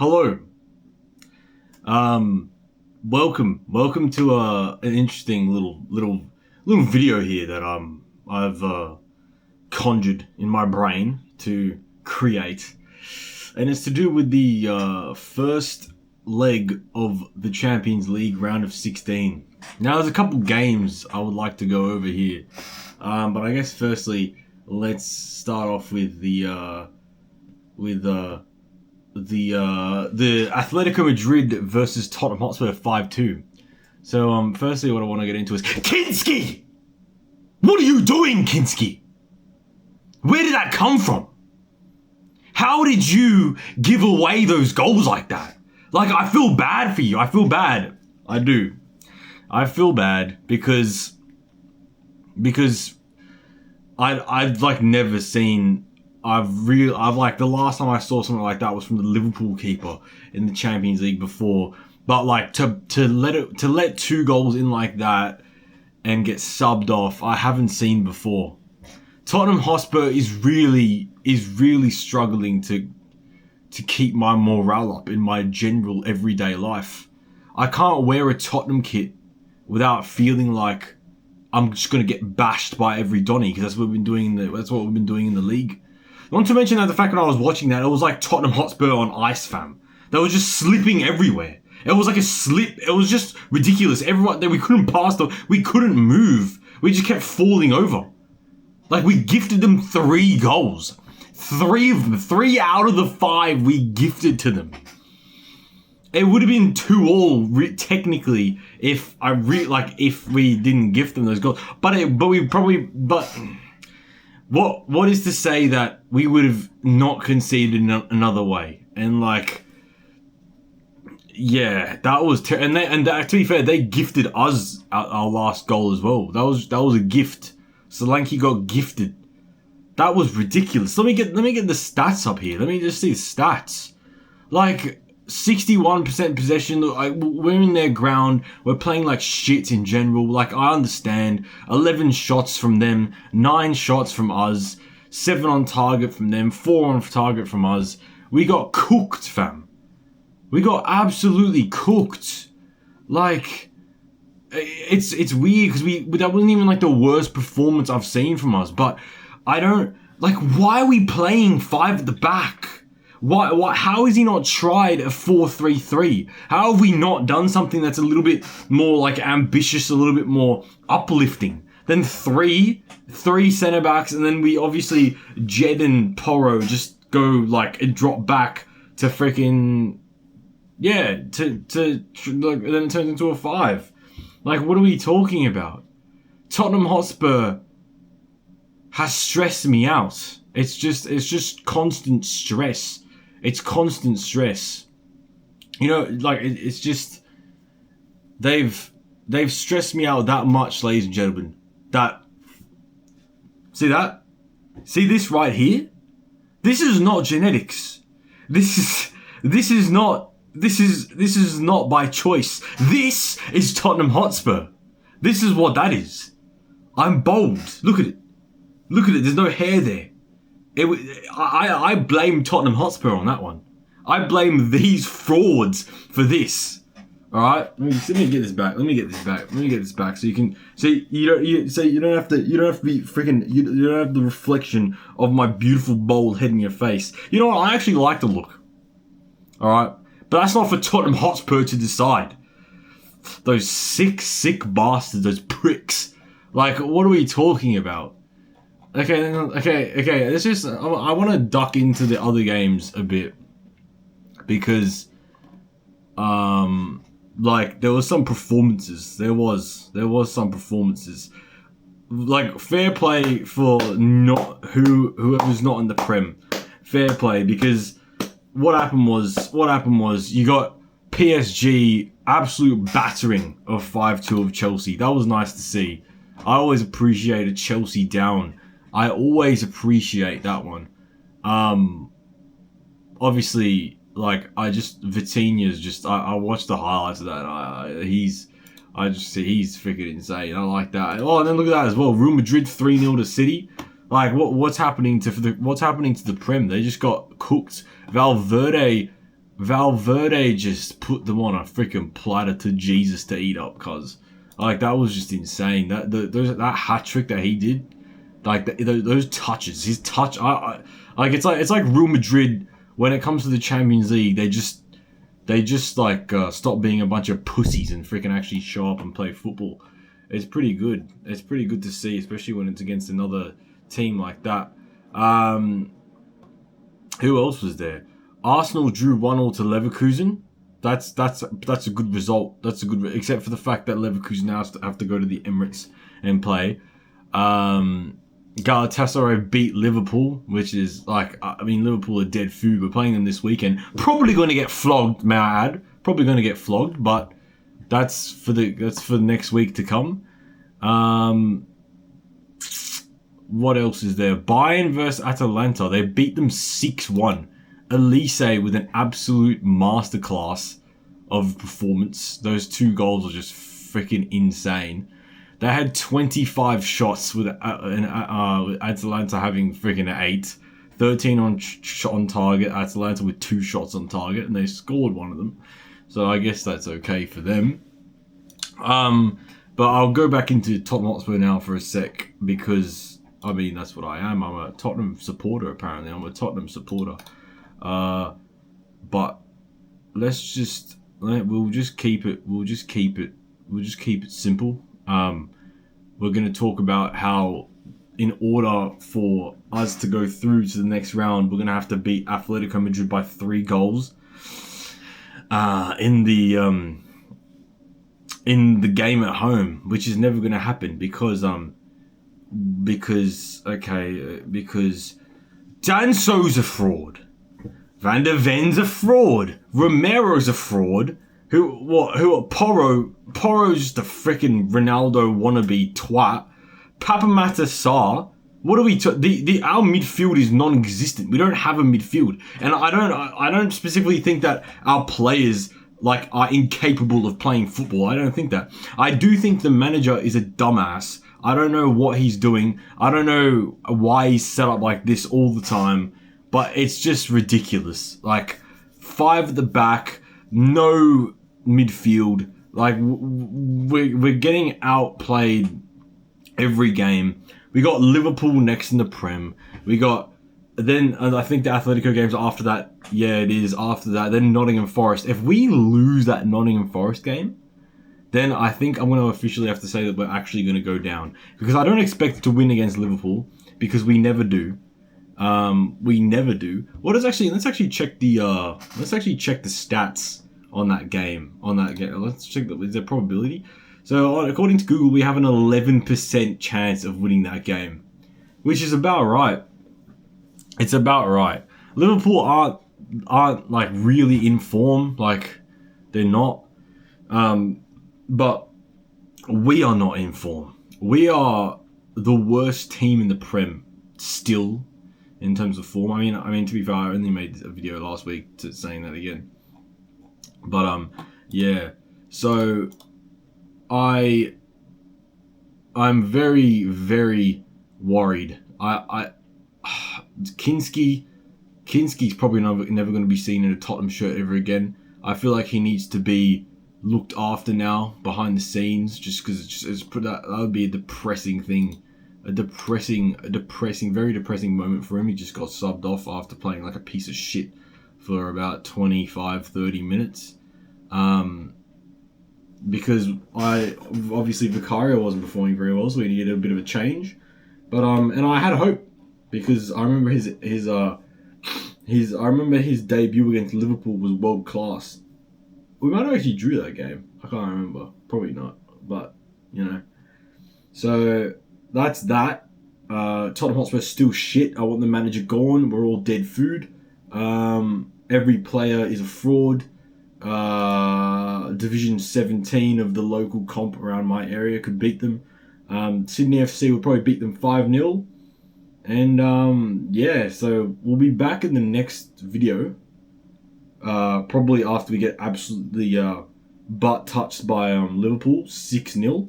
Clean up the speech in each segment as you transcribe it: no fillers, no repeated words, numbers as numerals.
Hello. Welcome to an interesting little video here that I've conjured in my brain to create, and it's to do with the first leg of the Champions League round of 16. Now, there's a couple games I would like to go over here, but I guess firstly let's start off with the Atletico Madrid versus Tottenham Hotspur 5-2. So firstly what I want to get into is Kinski! What are you doing, Kinski? Where did that come from? How did you give away those goals like that? Like, I feel bad for you. I feel bad. I do. I feel bad because I've like never seen. I've like, the last time I saw something like that was from the Liverpool keeper in the Champions League before. But like to let two goals in like that and get subbed off, I haven't seen before. Tottenham Hotspur is really struggling to keep my morale up in my general everyday life. I can't wear a Tottenham kit without feeling like I'm just gonna get bashed by every Donny, because that's what we've been doing in the league. Not to mention that the fact when I was watching that, it was like Tottenham Hotspur on ice, fam. They were just slipping everywhere. It was like a slip. It was just ridiculous. Everyone, we couldn't pass them. We couldn't move. We just kept falling over. Like, we gifted them 3 goals. 3 of them. 3 out of the 5 we gifted to them. It would have been 2-2 technically if we didn't gift them those goals. What is to say that we would have not conceded another way? And like, yeah, that was to be fair, they gifted us our last goal as well. That was a gift. Solanke got gifted. That was ridiculous. Let me get the stats up here. Let me just see the stats. Like, 61% possession. Like, we're in their ground. We're playing like shit in general. Like, I understand. 11 shots from them, 9 shots from us, 7 on target from them, 4 on target from us. We got cooked, fam. We got absolutely cooked. Like, it's weird because that wasn't even like the worst performance I've seen from us. But I don't like. Why are we playing 5 at the back? Why? How has he not tried a 4-3-3? How have we not done something that's a little bit more like ambitious, a little bit more uplifting than three centre backs, and then we obviously Jed and Porro just go like drop back to freaking like, then it turns into a 5. Like, what are we talking about? Tottenham Hotspur has stressed me out. It's just constant stress. It's constant stress. You know, like, it's just, they've stressed me out that much, ladies and gentlemen. See this right here? This is not genetics. This is not by choice. This is Tottenham Hotspur. This is what that is. I'm bald. Look at it. There's no hair there. I blame Tottenham Hotspur on that one. I blame these frauds for this. All right, let me get this back. So you can see you don't have to be freaking. You don't have the reflection of my beautiful bald head in your face. You know what? I actually like the look. All right, but that's not for Tottenham Hotspur to decide. Those sick bastards, those pricks. Like, what are we talking about? Okay. Let's just. I want to duck into the other games a bit because, like, there was some performances. There was some performances. Like, fair play for whoever's not in the Prem. Fair play, because what happened was you got PSG absolute battering of 5-2 of Chelsea. That was nice to see. I always appreciated Chelsea down. I always appreciate that one. Obviously, like, Vitinha's just, I watched the highlights of that. He's freaking insane. I like that. Oh, and then look at that as well. Real Madrid 3-0 to City. Like, what's happening to the Prem? They just got cooked. Valverde Valverde just put them on a freaking platter to Jesus to eat up, cuz like that was just insane. That hat trick that he did, like those touches, his touch, like it's like Real Madrid when it comes to the Champions League, they just like stop being a bunch of pussies and freaking actually show up and play football. It's pretty good. It's pretty good to see, especially when it's against another team like that. Who else was there? Arsenal drew 1-1 to Leverkusen. That's a good result. That's a good, except for the fact that Leverkusen now have to go to the Emirates and play. Galatasaray beat Liverpool, which is like, I mean, Liverpool are dead food. We're playing them this weekend. Probably going to get flogged, may I add. Probably going to get flogged, but that's for next week to come. What else is there? Bayern versus Atalanta. They beat them 6-1. Elise with an absolute masterclass of performance. Those 2 goals are just freaking insane. They had 25 shots with Atalanta having freaking 8. 13 on target. Atalanta with 2 shots on target, and they scored one of them. So I guess that's okay for them. But I'll go back into Tottenham Hotspur now for a sec, because I mean that's what I am. I'm a Tottenham supporter. Apparently, I'm a Tottenham supporter. But we'll just keep it simple. We're going to talk about how, in order for us to go through to the next round, we're going to have to beat Atletico Madrid by 3 goals in the game at home, which is never going to happen because Danso's a fraud. Van der Ven's a fraud. Romero's a fraud. Porro's just a freaking Ronaldo wannabe twat. Papamata Sarr. What are we? Our midfield is non-existent. We don't have a midfield, and I don't specifically think that our players like are incapable of playing football. I don't think that. I do think the manager is a dumbass. I don't know what he's doing. I don't know why he's set up like this all the time. But it's just ridiculous. Like 5 at the back, no midfield. Like we're getting outplayed every game. We got Liverpool next in the Prem. We got then I think the Atletico games after that. Yeah, it is after that. Then Nottingham Forest. If we lose that Nottingham Forest game, then I think I'm going to officially have to say that we're actually going to go down, because I don't expect to win against Liverpool, because we never do. We never do. Let's actually check the stats on that game. Let's check the probability. So according to Google, we have an 11% chance of winning that game, which is about right. It's about right. Liverpool aren't like really in form, like they're not. But we are not in form. We are the worst team in the Prem still, in terms of form. I mean, to be fair, I only made a video last week saying that again. But yeah. So I'm very, very worried. Kinski's probably never going to be seen in a Tottenham shirt ever again. I feel like he needs to be looked after now behind the scenes, just because that would be a depressing thing. A depressing, very depressing moment for him. He just got subbed off after playing like a piece of shit for about 25-30 minutes. Because obviously Vicario wasn't performing very well, so we needed a bit of a change. But and I had hope, because I remember his debut against Liverpool was world class. We might have actually drew that game. I can't remember. Probably not. But so that's that. Tottenham Hotspur still shit. I want the manager gone. We're all dead food. Every player is a fraud. Division 17 of the local comp around my area could beat them. Sydney FC will probably beat them 5-0. And yeah, so we'll be back in the next video. Probably after we get absolutely butt touched by Liverpool 6-0.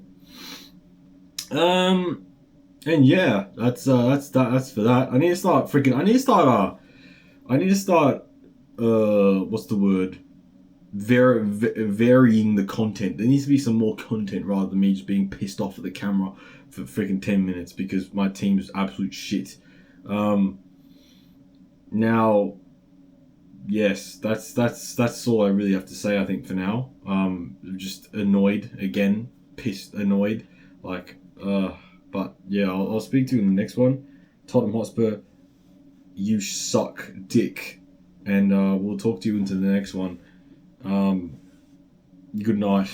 And yeah, that's for that. I need to start what's the word? Varying the content. There needs to be some more content rather than me just being pissed off at the camera for freaking 10 minutes because my team is absolute shit. Now, yes, that's all I really have to say, I think, for now. Just annoyed again, pissed, annoyed, like, but yeah, I'll speak to you in the next one. Tottenham Hotspur, you suck dick, and we'll talk to you into the next one. Good night.